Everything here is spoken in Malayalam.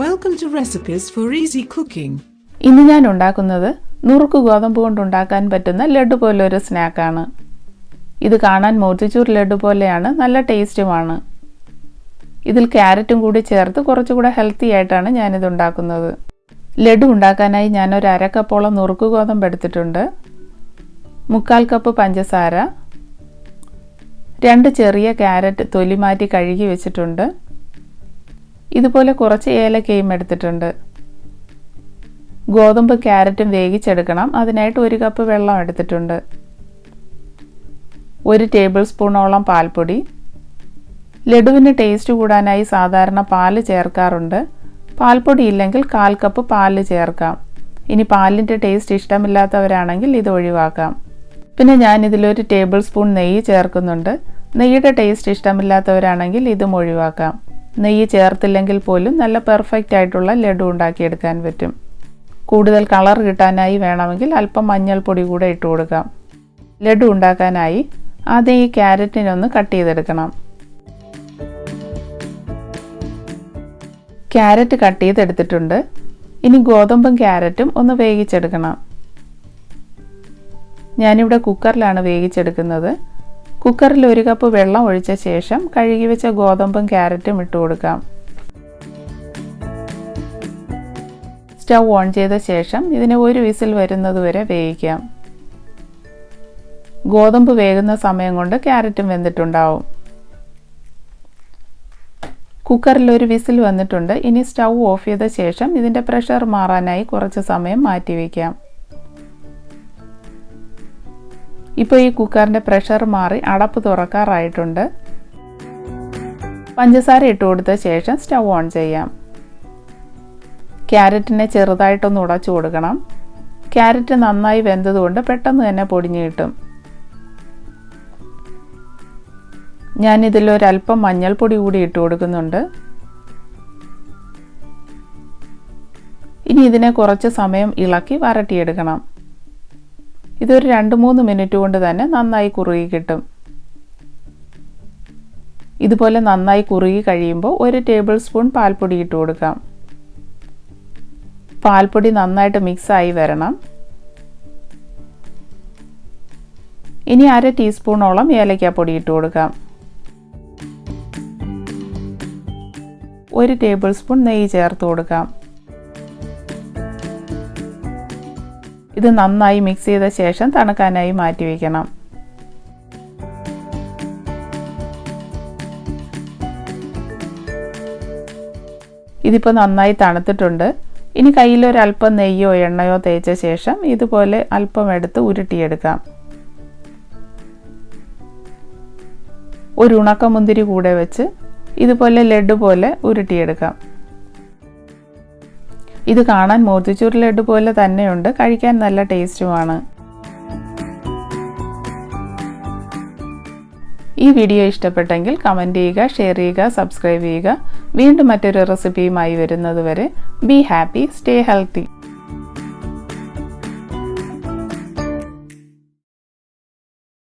Welcome to Recipes for Easy Cooking. ഇന്ന് ഞാൻ ഉണ്ടാക്കുന്നത് നുറുക്ക് ഗോതമ്പ് കൊണ്ട് ഉണ്ടാക്കാൻ പറ്റുന്ന ലഡു പോലൊരു സ്നാക്കാണ്. ഇത് കാണാൻ മോത്തിച്ചൂർ ലഡു പോലെയാണ്, നല്ല ടേസ്റ്റുമാണ്. ഇതിൽ ക്യാരറ്റും കൂടി ചേർത്ത് കുറച്ചുകൂടെ ഹെൽത്തി ആയിട്ടാണ് ഞാനിത് ഉണ്ടാക്കുന്നത്. ലഡു ഉണ്ടാക്കാനായി ഞാനൊരു അര കപ്പോളം നുറുക്ക് ഗോതമ്പ് എടുത്തിട്ടുണ്ട്. 1/4 കപ്പ് പഞ്ചസാര, 2 ചെറിയ ക്യാരറ്റ് തൊലി മാറ്റി കഴുകി വെച്ചിട്ടുണ്ട്. ഇതുപോലെ കുറച്ച് ഏലക്കയും എടുത്തിട്ടുണ്ട്. ഗോതമ്പ് ക്യാരറ്റും വേവിച്ചെടുക്കണം. അതിനായിട്ട് 1 കപ്പ് വെള്ളം എടുത്തിട്ടുണ്ട്. 1 ടേബിൾ സ്പൂണോളം പാൽപ്പൊടി. ലഡുവിന് ടേസ്റ്റ് കൂടാനായി സാധാരണ പാല് ചേർക്കാറുണ്ട്. പാൽപ്പൊടി ഇല്ലെങ്കിൽ 1/4 കപ്പ് പാല് ചേർക്കാം. ഇനി പാലിൻ്റെ ടേസ്റ്റ് ഇഷ്ടമില്ലാത്തവരാണെങ്കിൽ ഇത് ഒഴിവാക്കാം. പിന്നെ ഞാനിതിലൊരു ടേബിൾ സ്പൂൺ നെയ്യ് ചേർക്കുന്നുണ്ട്. നെയ്യുടെ ടേസ്റ്റ് ഇഷ്ടമില്ലാത്തവരാണെങ്കിൽ ഇതും ഒഴിവാക്കാം. നെയ്യ് ചേർത്തില്ലെങ്കിൽ പോലും നല്ല പെർഫെക്റ്റ് ആയിട്ടുള്ള ലഡു ഉണ്ടാക്കിയെടുക്കാൻ പറ്റും. കൂടുതൽ കളർ കിട്ടാനായി വേണമെങ്കിൽ അല്പം മഞ്ഞൾപ്പൊടി കൂടെ ഇട്ട് കൊടുക്കാം. ലഡു ഉണ്ടാക്കാനായി ആദ്യം ഈ ക്യാരറ്റിനൊന്ന് കട്ട് ചെയ്തെടുക്കണം. ക്യാരറ്റ് കട്ട് ചെയ്തെടുത്തിട്ടുണ്ട്. ഇനി ഗോതമ്പും ക്യാരറ്റും ഒന്ന് വേവിച്ചെടുക്കണം. ഞാനിവിടെ കുക്കറിലാണ് വേവിച്ചെടുക്കുന്നത്. കുക്കറിൽ 1 കപ്പ് വെള്ളം ഒഴിച്ച ശേഷം കഴുകി വെച്ച ഗോതമ്പും ക്യാരറ്റും ഇട്ട് കൊടുക്കാം. സ്റ്റൗ ഓൺ ചെയ്ത ശേഷം ഇതിനെ 1 വിസിൽ വരുന്നതുവരെ വേവിക്കാം. ഗോതമ്പ് വേകുന്ന സമയം കൊണ്ട് ക്യാരറ്റും വെന്തിട്ടുണ്ടാവും. കുക്കറിൽ 1 വിസിൽ വന്നിട്ടുണ്ട്. ഇനി സ്റ്റൗ ഓഫ് ചെയ്ത ശേഷം ഇതിൻ്റെ പ്രഷർ മാറാനായി കുറച്ച് സമയം മാറ്റി വയ്ക്കാം. ഇപ്പോൾ ഈ കുക്കറിൻ്റെ പ്രഷർ മാറി അടപ്പ് തുറക്കാറായിട്ടുണ്ട്. പഞ്ചസാര ഇട്ട് കൊടുത്ത ശേഷം സ്റ്റൗ ഓൺ ചെയ്യാം. ക്യാരറ്റിനെ ചെറുതായിട്ടൊന്ന് ഉടച്ചു കൊടുക്കണം. ക്യാരറ്റ് നന്നായി വെന്തതുകൊണ്ട് പെട്ടെന്ന് തന്നെ പൊടിഞ്ഞു കിട്ടും. ഞാനിതിലൊരല്പം മഞ്ഞൾപ്പൊടി കൂടി ഇട്ട് കൊടുക്കുന്നുണ്ട്. ഇനി ഇതിനെ കുറച്ച് സമയം ഇളക്കി വരട്ടിയെടുക്കണം. ഇതൊരു 2-3 മിനിറ്റ് കൊണ്ട് തന്നെ നന്നായി കുറുകി കിട്ടും. ഇതുപോലെ നന്നായി കുറുകി കഴിയുമ്പോൾ 1 ടേബിൾ സ്പൂൺ പാൽപ്പൊടി ഇട്ട് കൊടുക്കാം. പാൽപ്പൊടി നന്നായിട്ട് മിക്സായി വരണം. ഇനി 1/2 ടീസ്പൂണോളം ഏലക്കാപ്പൊടി ഇട്ട് കൊടുക്കാം. 1 ടേബിൾ സ്പൂൺ നെയ്യ് ചേർത്ത് കൊടുക്കാം. ഇത് നന്നായി മിക്സ് ചെയ്ത ശേഷം തണുക്കാനായി മാറ്റി വയ്ക്കണം. ഇതിപ്പോൾ നന്നായി തണുത്തിട്ടുണ്ട്. ഇനി കയ്യിലൊരല്പം നെയ്യോ എണ്ണയോ തേച്ച ശേഷം ഇതുപോലെ അല്പം എടുത്ത് ഉരുട്ടിയെടുക്കാം. ഒരു ഉണക്കമുന്തിരി കൂടെ വെച്ച് ഇതുപോലെ ലഡു പോലെ ഉരുട്ടിയെടുക്കാം. ഇത് കാണാൻ മോത്തിച്ചൂർ ലഡു പോലെ തന്നെയുണ്ട്, കഴിക്കാൻ നല്ല ടേസ്റ്റുമാണ്. ഈ വീഡിയോ ഇഷ്ടപ്പെട്ടെങ്കിൽ കമൻറ്റ് ചെയ്യുക, ഷെയർ ചെയ്യുക, സബ്സ്ക്രൈബ് ചെയ്യുക. വീണ്ടും മറ്റൊരു റെസിപ്പിയുമായി വരുന്നതുവരെ ബി ഹാപ്പി, സ്റ്റേ ഹെൽത്തി.